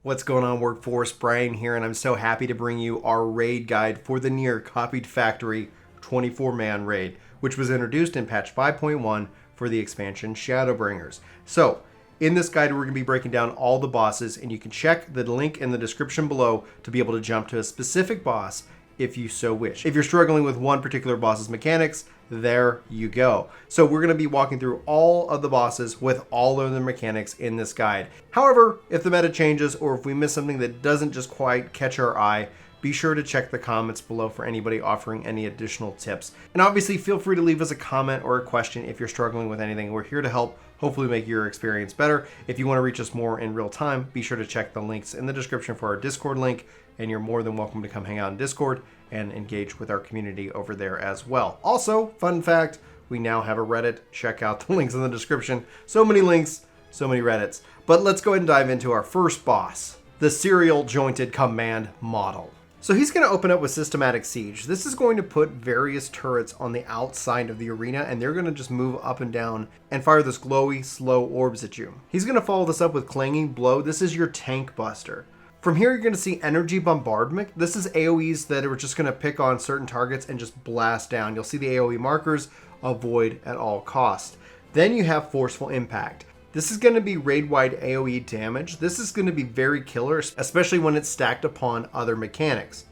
What's going on, Workforce? Brian here, and I'm so happy to bring you our raid guide for the NieR Copied Factory 24-man raid, which was introduced in patch 5.1 for the expansion Shadowbringers. So, in this guide, we're going to be breaking down all the bosses, and you can check the link in the description below to be able to jump to a specific boss if you so wish. If you're struggling with one particular boss's mechanics, there you go. So we're going to be walking through all of the bosses with all of the mechanics in this guide. However, if the meta changes or if we miss something that doesn't just quite catch our eye, be sure to check the comments below for anybody offering any additional tips. And obviously feel free to leave us a comment or a question if you're struggling with anything. We're here to help hopefully make your experience better. If you want to reach us more in real time, be sure to check the links in the description for our Discord link, and you're more than welcome to come hang out in Discord and engage with our community over there as well. Also, fun fact, we now have a Reddit. Check out the links in the description. So many links, so many Reddits. But let's go ahead and dive into our first boss, the Serial Jointed Command Model. So he's going to open up with Systematic Siege. This is going to put various turrets on the outside of the arena, and they're going to just move up and down and fire this glowy, slow orbs at you. He's going to follow this up with Clanging Blow. This is your tank buster. From here, you're going to see Energy Bombardment. This is AoEs that are just going to pick on certain targets and just blast down. You'll see the AoE markers, avoid at all costs. Then you have Forceful Impact. This is going to be raid-wide AoE damage. This is going to be very killer, especially when it's stacked upon other mechanics.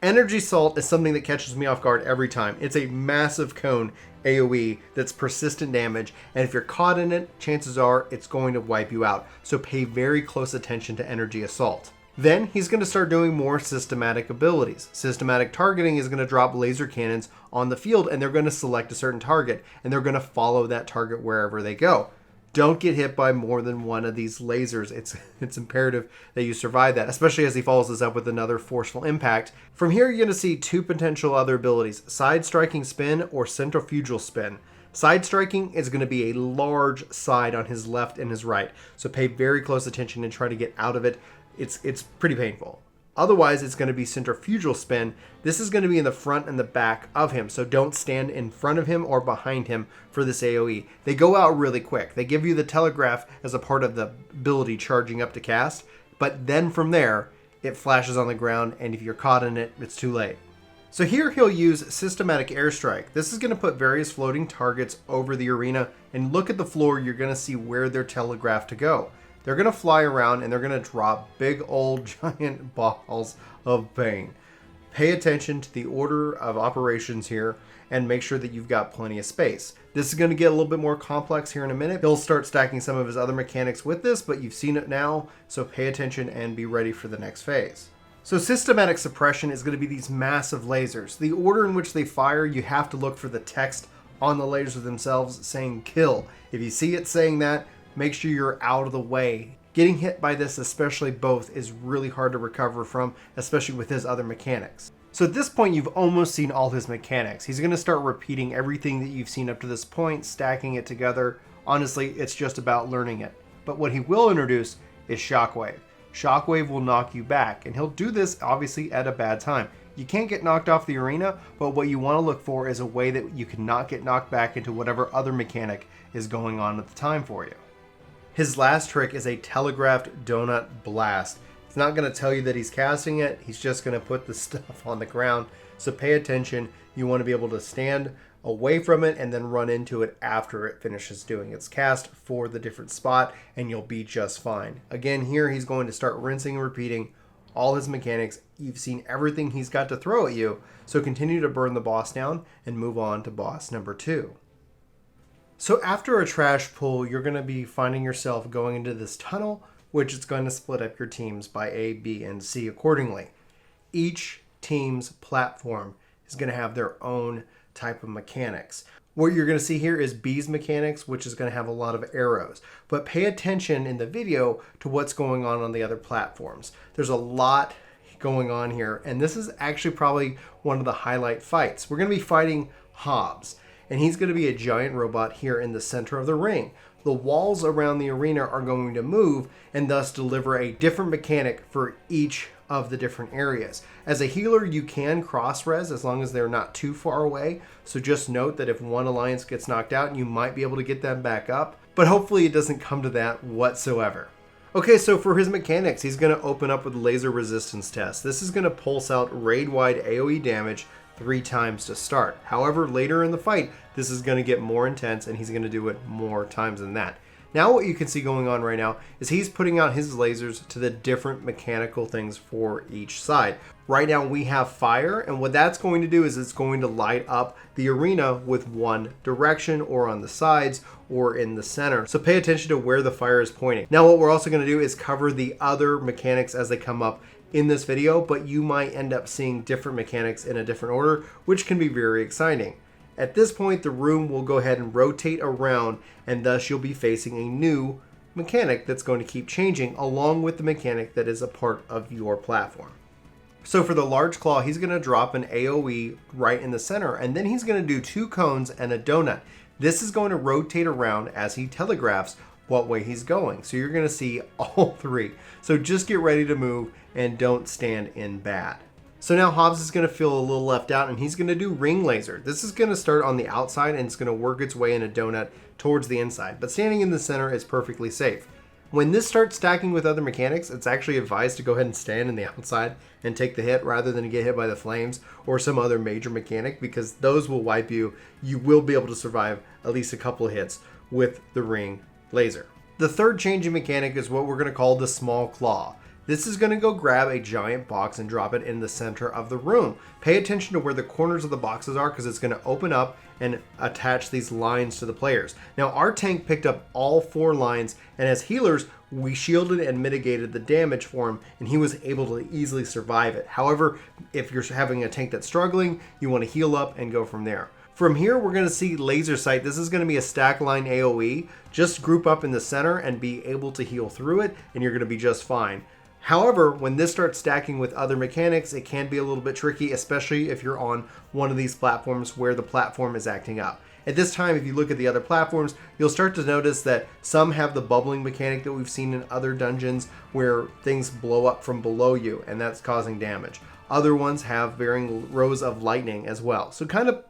Energy Salt is something that catches me off guard every time. It's a massive cone AoE that's persistent damage, and if you're caught in it, chances are it's going to wipe you out. So pay very close attention to Energy Assault. Then he's going to start doing more systematic abilities. Systematic Targeting is going to drop laser cannons on the field, and they're going to select a certain target, and they're going to follow that target wherever they go. Don't get hit by more than one of these lasers. It's imperative that you survive that, especially as he follows this up with another Forceful Impact. From here, you're going to see two potential other abilities, Side Striking Spin or Centrifugal Spin. Side Striking is going to be a large side on his left and his right, so pay very close attention and try to get out of it. It's pretty painful. Otherwise, it's going to be Centrifugal Spin. This is going to be in the front and the back of him, so don't stand in front of him or behind him for this AoE. They go out really quick. They give you the telegraph as a part of the ability charging up to cast, but then from there, it flashes on the ground, and if you're caught in it, it's too late. So here he'll use Systematic Airstrike. This is going to put various floating targets over the arena, and look at the floor, you're going to see where they're telegraphed to go. They're going to fly around and they're going to drop big old giant balls of pain. Pay attention to the order of operations here and make sure that you've got plenty of space. This is going to get a little bit more complex here in a minute. He'll start stacking some of his other mechanics with this, but you've seen it now, so pay attention and be ready for the next phase. So Systematic Suppression is going to be these massive lasers. The order in which they fire, you have to look for the text on the lasers themselves saying kill. If you see it saying that, make sure you're out of the way. Getting hit by this, especially both, is really hard to recover from, especially with his other mechanics. So at this point, you've almost seen all his mechanics. He's going to start repeating everything that you've seen up to this point, stacking it together. Honestly, it's just about learning it. But what he will introduce is Shockwave. Shockwave will knock you back, and he'll do this obviously at a bad time. You can't get knocked off the arena, but what you want to look for is a way that you cannot get knocked back into whatever other mechanic is going on at the time for you. His last trick is a Telegraphed Donut Blast. It's not going to tell you that he's casting it. He's just going to put the stuff on the ground. So pay attention. You want to be able to stand away from it and then run into it after it finishes doing its cast for the different spot, and you'll be just fine. Again, here he's going to start rinsing and repeating all his mechanics. You've seen everything he's got to throw at you. So continue to burn the boss down and move on to boss number 2. So after a trash pull, you're going to be finding yourself going into this tunnel, which is going to split up your teams by A, B, and C accordingly. Each team's platform is going to have their own type of mechanics. What you're going to see here is B's mechanics, which is going to have a lot of arrows. But pay attention in the video to what's going on the other platforms. There's a lot going on here, and this is actually probably one of the highlight fights. We're going to be fighting Hobbs, and he's going to be a giant robot here in the center of the ring. The walls around the arena are going to move and thus deliver a different mechanic for each of the different areas. As a healer, you can cross-res as long as they're not too far away. So just note that if one alliance gets knocked out, you might be able to get them back up. But hopefully it doesn't come to that whatsoever. Okay, so for his mechanics, he's going to open up with laser resistance test. This is going to pulse out raid-wide AoE damage 3 times to start. However, later in the fight, this is going to get more intense and he's going to do it more times than that. Now what you can see going on right now is he's putting out his lasers to the different mechanical things for each side. Right now we have fire, and what that's going to do is it's going to light up the arena with one direction or on the sides or in the center. So pay attention to where the fire is pointing. Now what we're also going to do is cover the other mechanics as they come up in this video, but you might end up seeing different mechanics in a different order, which can be very exciting. At this point, the room will go ahead and rotate around, and thus you'll be facing a new mechanic that's going to keep changing along with the mechanic that is a part of your platform. So for the large claw, he's going to drop an AoE right in the center, and then he's going to do 2 cones and a donut. This is going to rotate around as he telegraphs what way he's going. So you're going to see all 3. So just get ready to move and don't stand in bad. So now Hobbs is going to feel a little left out, and he's going to do ring laser. This is going to start on the outside and it's going to work its way in a donut towards the inside, but standing in the center is perfectly safe. When this starts stacking with other mechanics, it's actually advised to go ahead and stand in the outside and take the hit rather than get hit by the flames or some other major mechanic, because those will wipe you. You will be able to survive at least a couple of hits with the ring laser. The third changing mechanic is what we're going to call the small claw. This is going to go grab a giant box and drop it in the center of the room. Pay attention to where the corners of the boxes are, because it's going to open up and attach these lines to the players. Now our tank picked up all 4 lines, and as healers we shielded and mitigated the damage for him, and he was able to easily survive it. However, if you're having a tank that's struggling, you want to heal up and go from there. From here, we're going to see laser sight. This is going to be a stack line AoE. Just group up in the center and be able to heal through it, and you're going to be just fine. However, when this starts stacking with other mechanics, it can be a little bit tricky, especially if you're on one of these platforms where the platform is acting up. At this time, if you look at the other platforms, you'll start to notice that some have the bubbling mechanic that we've seen in other dungeons where things blow up from below you, and that's causing damage. Other ones have varying rows of lightning as well. So kind of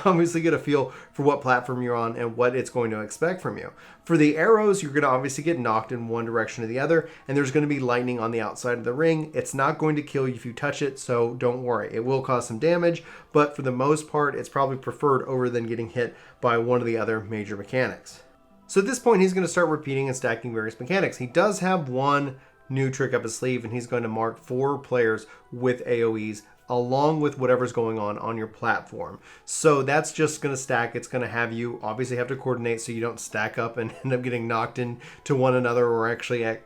obviously get a feel for what platform you're on and what it's going to expect from you. For the arrows, you're going to obviously get knocked in one direction or the other, and there's going to be lightning on the outside of the ring. It's not going to kill you if you touch it, so don't worry. It will cause some damage, but for the most part, it's probably preferred over than getting hit by one of the other major mechanics. So at this point, he's going to start repeating and stacking various mechanics. He does have one new trick up his sleeve, and he's going to mark 4 players with AoEs along with whatever's going on your platform. So that's just going to stack. It's going to have you obviously have to coordinate so you don't stack up and end up getting knocked into one another, or actually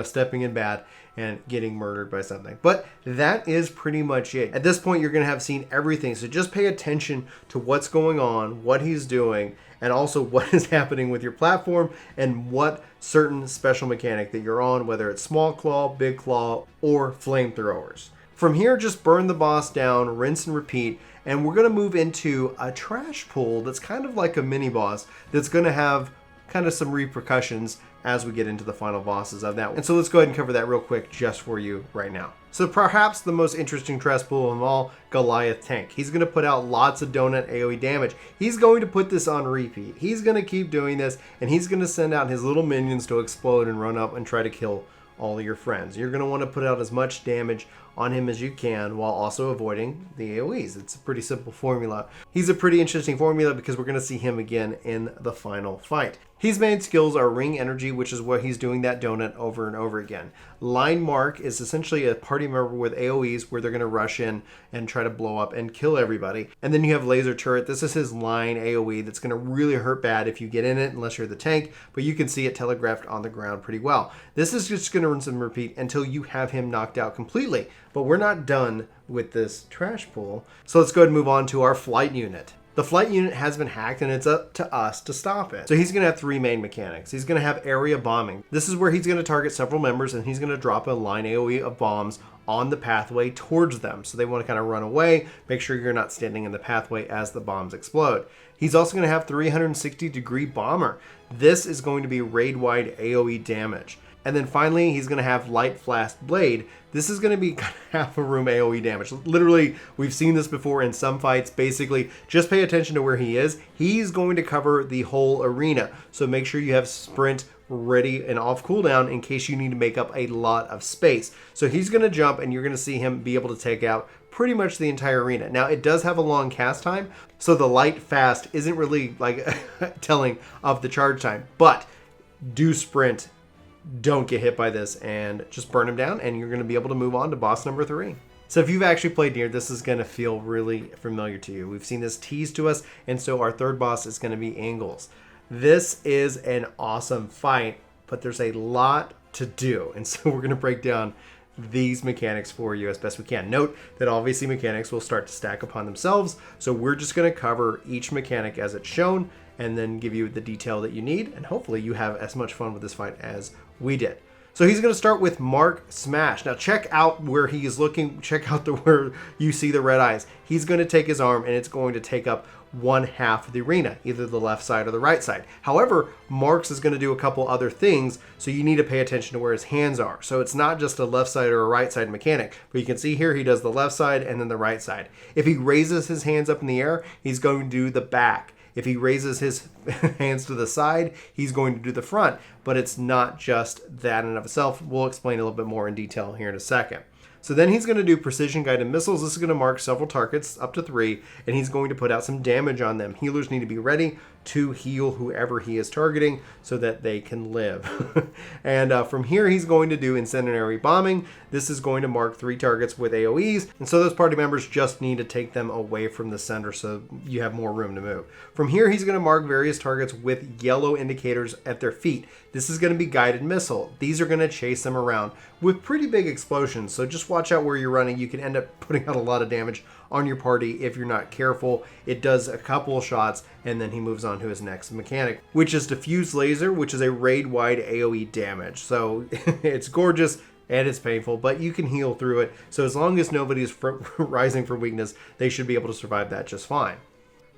stepping in bad and getting murdered by something. But that is pretty much it. At this point, you're going to have seen everything. So just pay attention to what's going on, what he's doing, and also what is happening with your platform and what certain special mechanic that you're on, whether it's small claw, big claw, or flamethrowers. From here, just burn the boss down, rinse and repeat, and we're going to move into a trash pool that's kind of like a mini boss that's going to have kind of some repercussions as we get into the final bosses of that. And so let's go ahead and cover that real quick just for you right now. So perhaps the most interesting trash pool of them all, Goliath Tank. He's going to put out lots of donut AoE damage. He's going to put this on repeat. He's going to keep doing this, and he's going to send out his little minions to explode and run up and try to kill all of your friends. You're going to want to put out as much damage on him as you can while also avoiding the AoEs. It's a pretty simple formula. He's a pretty interesting formula because we're going to see him again in the final fight. His main skills are Ring Energy, which is what he's doing that donut over and over again. Line Mark is essentially a party member with AoEs where they're going to rush in and try to blow up and kill everybody. And then you have Laser Turret. This is his line AoE that's going to really hurt bad if you get in it, unless you're the tank, but you can see it telegraphed on the ground pretty well. This is just going to rinse and repeat until you have him knocked out completely. But we're not done with this trash pool. So let's go ahead and move on to our flight unit. The flight unit has been hacked, and it's up to us to stop it. So he's going to have 3 main mechanics. He's going to have area bombing. This is where he's going to target several members, and he's going to drop a line AoE of bombs on the pathway towards them. So they want to kind of run away. Make sure you're not standing in the pathway as the bombs explode. He's also going to have 360-degree bomber. This is going to be raid-wide AoE damage. And then finally, he's going to have Light Flash Blade. This is going to be half a room AoE damage. Literally, we've seen this before in some fights. Basically, just pay attention to where he is. He's going to cover the whole arena. So make sure you have sprint ready and off cooldown in case you need to make up a lot of space. So he's going to jump, and you're going to see him be able to take out pretty much the entire arena. Now, it does have a long cast time, so the light fast isn't really like telling of the charge time, but do sprint, don't get hit by this, and just burn him down, and you're going to be able to move on to boss number 3. So if you've actually played NieR, this is going to feel really familiar to you. We've seen this teased to us, and so our third boss is going to be Angles. This is an awesome fight, but there's a lot to do, and so we're going to break down these mechanics for you as best we can. Note that obviously mechanics will start to stack upon themselves, so we're just going to cover each mechanic as it's shown and then give you the detail that you need, and hopefully you have as much fun with this fight as we did. So he's going to start with Mark Smash. Now check out where he is looking. Check out where you see the red eyes. He's going to take his arm, and it's going to take up one half of the arena, either the left side or the right side. However, Mark's is going to do a couple other things, so you need to pay attention to where his hands are. So it's not just a left side or a right side mechanic, but you can see here he does the left side and then the right side. If he raises his hands up in the air, he's going to do the back. If he raises his hands to the side, he's going to do the front, but it's not just that in and of itself. We'll explain a little bit more in detail here in a second. So then he's going to do precision guided missiles. This is going to mark several targets, up to 3, and he's going to put out some damage on them. Healers need to be ready to heal whoever he is targeting so that they can live. And from here, he's going to do incendiary bombing. This is going to mark 3 targets with AoEs, and so those party members just need to take them away from the center so you have more room to move. From here, he's going to mark various targets with yellow indicators at their feet. This is going to be guided missile. These are going to chase them around with pretty big explosions, so just watch out where you're running. You can end up putting out a lot of damage on your party if you're not careful. It does a couple of shots, and then he moves on to his next mechanic, which is diffuse laser, which is a raid-wide AoE damage. So it's gorgeous and it's painful, but you can heal through it. So as long as nobody's rising from weakness, they should be able to survive that just fine.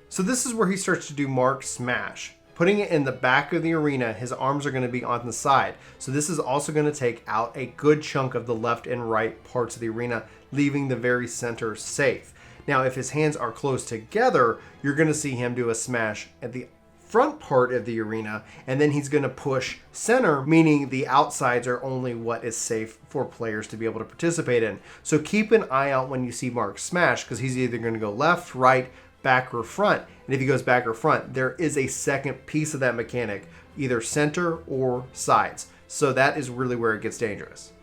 So this is where he starts to do Mark Smash. Putting it in the back of the arena, his arms are going to be on the side. So this is also going to take out a good chunk of the left and right parts of the arena, leaving the very center safe. Now, if his hands are close together, you're going to see him do a smash at the front part of the arena, and then he's going to push center, meaning the outsides are only what is safe for players to be able to participate in. So keep an eye out when you see Mark Smash, because he's either going to go left, right, back, or front. And if he goes back or front, there is a second piece of that mechanic, either center or sides. So that is really where it gets dangerous.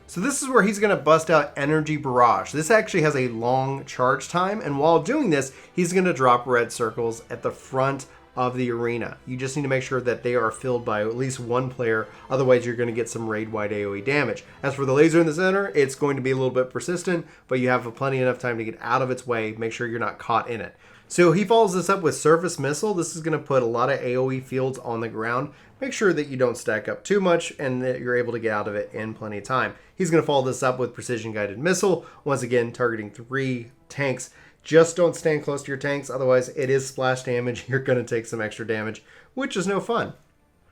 So this is where he's going to bust out Energy Barrage. This actually has a long charge time, and while doing this, he's going to drop red circles at the front of the arena. You just need to make sure that they are filled by at least one player, otherwise you're going to get some raid-wide AoE damage. As for the laser in the center, it's going to be a little bit persistent, but you have plenty enough time to get out of its way. Make sure you're not caught in it. So he follows this up with Surface Missile. This is going to put a lot of AoE fields on the ground. Make sure that you don't stack up too much and that you're able to get out of it in plenty of time. He's going to follow this up with Precision Guided Missile, once again targeting 3 tanks. Just don't stand close to your tanks, otherwise it is splash damage. You're going to take some extra damage, which is no fun.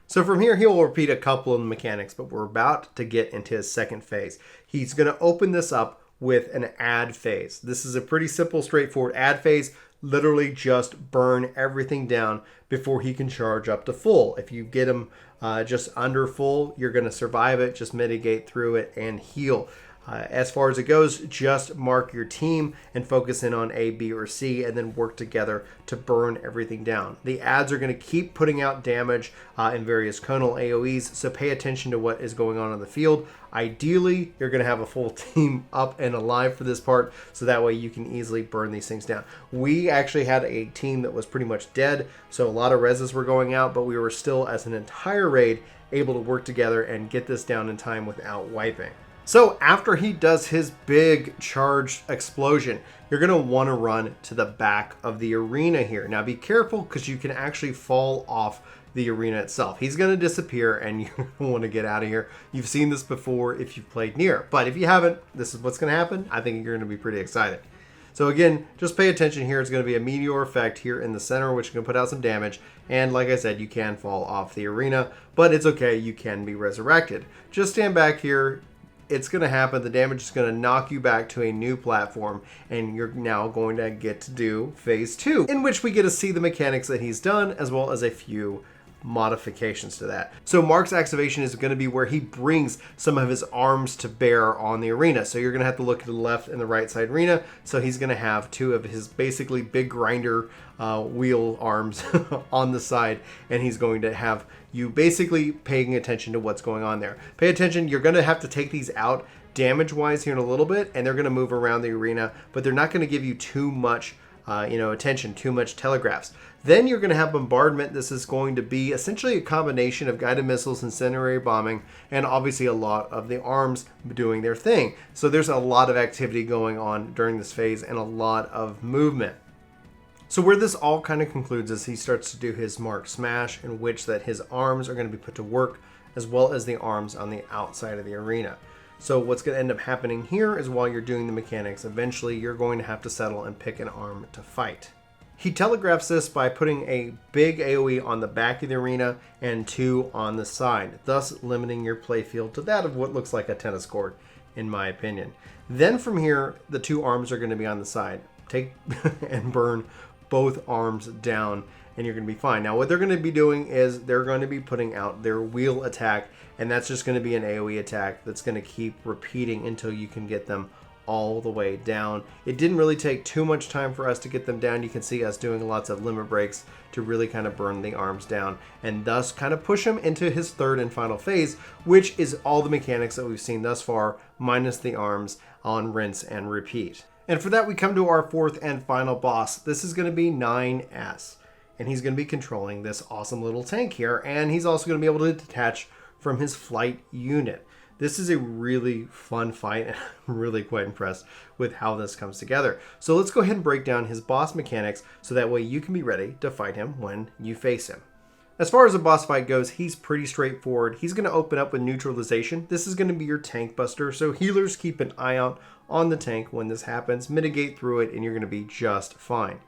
So from here, he'll repeat a couple of the mechanics, but we're about to get into his second phase. He's going to open this up with an add phase. This is a pretty simple, straightforward add phase. Literally just burn everything down before he can charge up to full. If you get him just under full, you're going to survive it, just mitigate through it and heal. As far as it goes, just mark your team and focus in on A, B, or C, and then work together to burn everything down. The adds are going to keep putting out damage in various conal AoEs, so pay attention to what is going on the field. Ideally, you're going to have a full team up and alive for this part, so that way you can easily burn these things down. We actually had a team that was pretty much dead, so a lot of reses were going out, but we were still, as an entire raid, able to work together and get this down in time without wiping. So after he does his big charge explosion, you're going to want to run to the back of the arena here. Now be careful, because you can actually fall off the arena itself. He's going to disappear and you want to get out of here. You've seen this before if you've played NieR, but if you haven't, this is what's going to happen. I think you're going to be pretty excited. So again, just pay attention here. It's going to be a meteor effect here in the center, which is going to put out some damage. And like I said, you can fall off the arena, but it's okay. You can be resurrected. Just stand back here. It's going to happen. The damage is going to knock you back to a new platform, and you're now going to get to do phase 2, in which we get to see the mechanics that he's done, as well as a few modifications to that. So Mark's activation is going to be where he brings some of his arms to bear on the arena. So you're going to have to look at the left and the right side arena. So he's going to have two of his basically big grinder wheel arms on the side, and he's going to have you basically paying attention to what's going on there. Pay attention, you're going to have to take these out damage wise here in a little bit, and they're going to move around the arena, but they're not going to give you too much attention, too much telegraphs. Then you're going to have bombardment. This is going to be essentially a combination of guided missiles, incendiary bombing, and obviously a lot of the arms doing their thing. So there's a lot of activity going on during this phase and a lot of movement. So where this all kind of concludes is he starts to do his Mark Smash, in which that his arms are going to be put to work, as well as the arms on the outside of the arena. So what's going to end up happening here is while you're doing the mechanics, eventually you're going to have to settle and pick an arm to fight. He telegraphs this by putting a big AoE on the back of the arena and 2 on the side, thus limiting your playfield to that of what looks like a tennis court, in my opinion. Then from here, the 2 arms are going to be on the side. Take and burn both arms down, and you're going to be fine. Now what they're going to be doing is they're going to be putting out their wheel attack, and that's just going to be an AoE attack that's going to keep repeating until you can get them all the way down. It didn't really take too much time for us to get them down. You can see us doing lots of limit breaks to really kind of burn the arms down and thus kind of push him into his third and final phase, which is all the mechanics that we've seen thus far, minus the arms on rinse and repeat. And for that, we come to our fourth and final boss. This is going to be 9S, and he's going to be controlling this awesome little tank here, and he's also going to be able to detach from his flight unit. This is a really fun fight, and I'm really quite impressed with how this comes together. So let's go ahead and break down his boss mechanics so that way you can be ready to fight him when you face him. As far as a boss fight goes, he's pretty straightforward. He's going to open up with neutralization. This is going to be your tank buster, so healers keep an eye out on the tank when this happens, mitigate through it, and you're going to be just fine.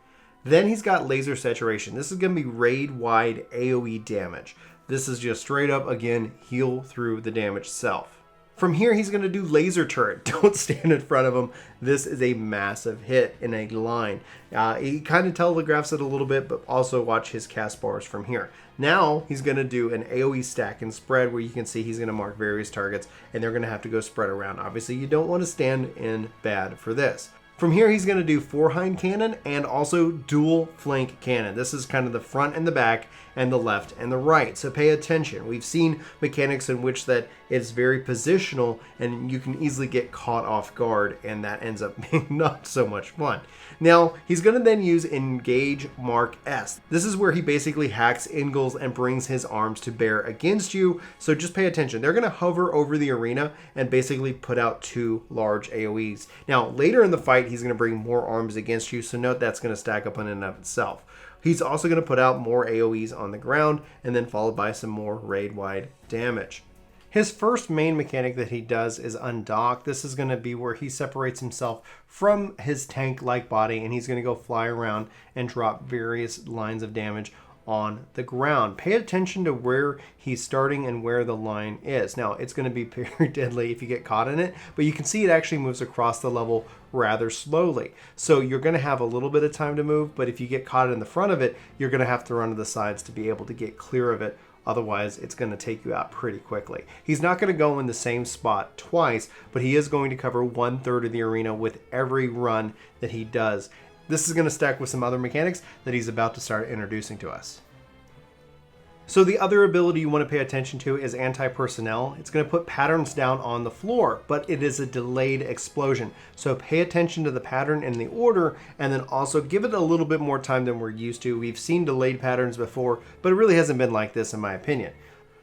Then he's got laser saturation. This is going to be raid-wide AoE damage. This is just straight up, again, heal through the damage self. From here, he's going to do laser turret. Don't stand in front of him. This is a massive hit in a line. He kind of telegraphs it a little bit, but also watch his cast bars from here. Now, he's going to do an AoE stack and spread where you can see he's going to mark various targets, and they're going to have to go spread around. Obviously, you don't want to stand in bad for this. From here, he's going to do forehand cannon and also dual flank cannon. This is kind of the front and the back and the left and the right. So pay attention. We've seen mechanics in which that it's very positional and you can easily get caught off guard, and that ends up being not so much fun. Now, he's going to then use Engage Mark S. This is where he basically hacks Ingalls and brings his arms to bear against you. So just pay attention. They're going to hover over the arena and basically put out 2 large AoEs. Now, later in the fight, he's going to bring more arms against you. So note that's going to stack up in and of itself. He's also going to put out more AoEs on the ground and then followed by some more raid-wide damage. His first main mechanic that he does is undock. This is going to be where he separates himself from his tank-like body, and he's going to go fly around and drop various lines of damage on the ground. Pay attention to where he's starting and where the line is. Now, it's going to be very deadly if you get caught in it, but you can see it actually moves across the level rather slowly. So you're going to have a little bit of time to move, but if you get caught in the front of it, you're going to have to run to the sides to be able to get clear of it. Otherwise, it's going to take you out pretty quickly. He's not going to go in the same spot twice, but he is going to cover 1/3 of the arena with every run that he does. This is going to stack with some other mechanics that he's about to start introducing to us. So the other ability you want to pay attention to is anti-personnel. It's going to put patterns down on the floor, but it is a delayed explosion. So pay attention to the pattern and the order, and then also give it a little bit more time than we're used to. We've seen delayed patterns before, but it really hasn't been like this in my opinion.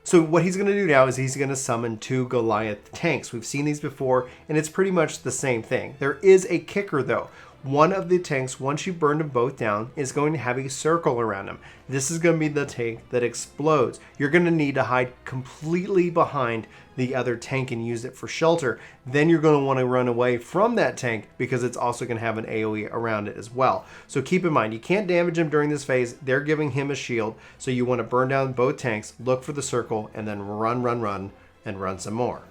So what he's going to do now is he's going to summon 2 Goliath tanks. We've seen these before, and it's pretty much the same thing. There is a kicker though. One of the tanks, once you burn them both down, is going to have a circle around them. This is going to be the tank that explodes. You're going to need to hide completely behind the other tank and use it for shelter. Then you're going to want to run away from that tank because it's also going to have an AoE around it as well. So keep in mind, you can't damage him during this phase. They're giving him a shield. So you want to burn down both tanks, look for the circle, and then run, and run some more.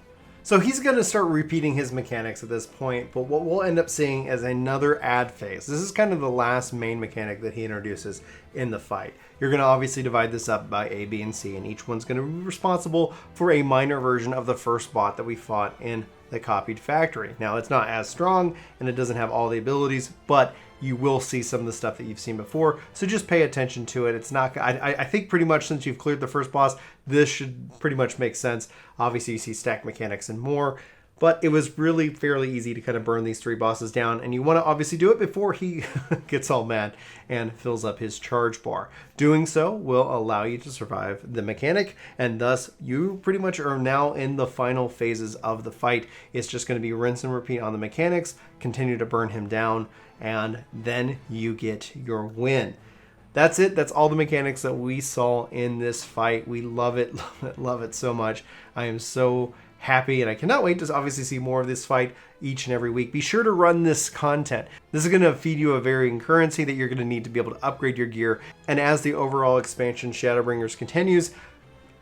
So he's going to start repeating his mechanics at this point, but what we'll end up seeing is another ad phase. This is kind of the last main mechanic that he introduces in the fight. You're going to obviously divide this up by A, B, and C, and each one's going to be responsible for a minor version of the first bot that we fought in the copied factory. Now, it's not as strong, and it doesn't have all the abilities, but you will see some of the stuff that you've seen before, so just pay attention to it. It's not, I think pretty much since you've cleared the first boss, this should pretty much make sense. Obviously, you see stack mechanics and more, but it was really fairly easy to kind of burn these 3 bosses down, and you want to obviously do it before he gets all mad and fills up his charge bar. Doing so will allow you to survive the mechanic, and thus you pretty much are now in the final phases of the fight. It's just going to be rinse and repeat on the mechanics, continue to burn him down, and then you get your win. That's it. That's all the mechanics that we saw in this fight. We love it, love it, love it so much. I am so happy, and I cannot wait to obviously see more of this fight each and every week. Be sure to run this content. This is going to feed you a varying currency that you're going to need to be able to upgrade your gear, and as the overall expansion Shadowbringers continues,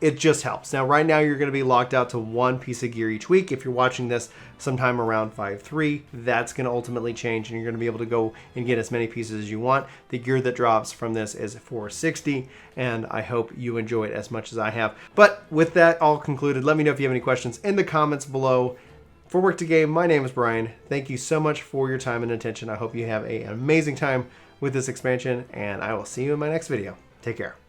it just helps. Now, right now, you're going to be locked out to 1 piece of gear each week. If you're watching this sometime around 5.3, that's going to ultimately change, and you're going to be able to go and get as many pieces as you want. The gear that drops from this is 460, and I hope you enjoy it as much as I have. But with that all concluded, let me know if you have any questions in the comments below. For Work to Game, my name is Brian. Thank you so much for your time and attention. I hope you have an amazing time with this expansion, and I will see you in my next video. Take care.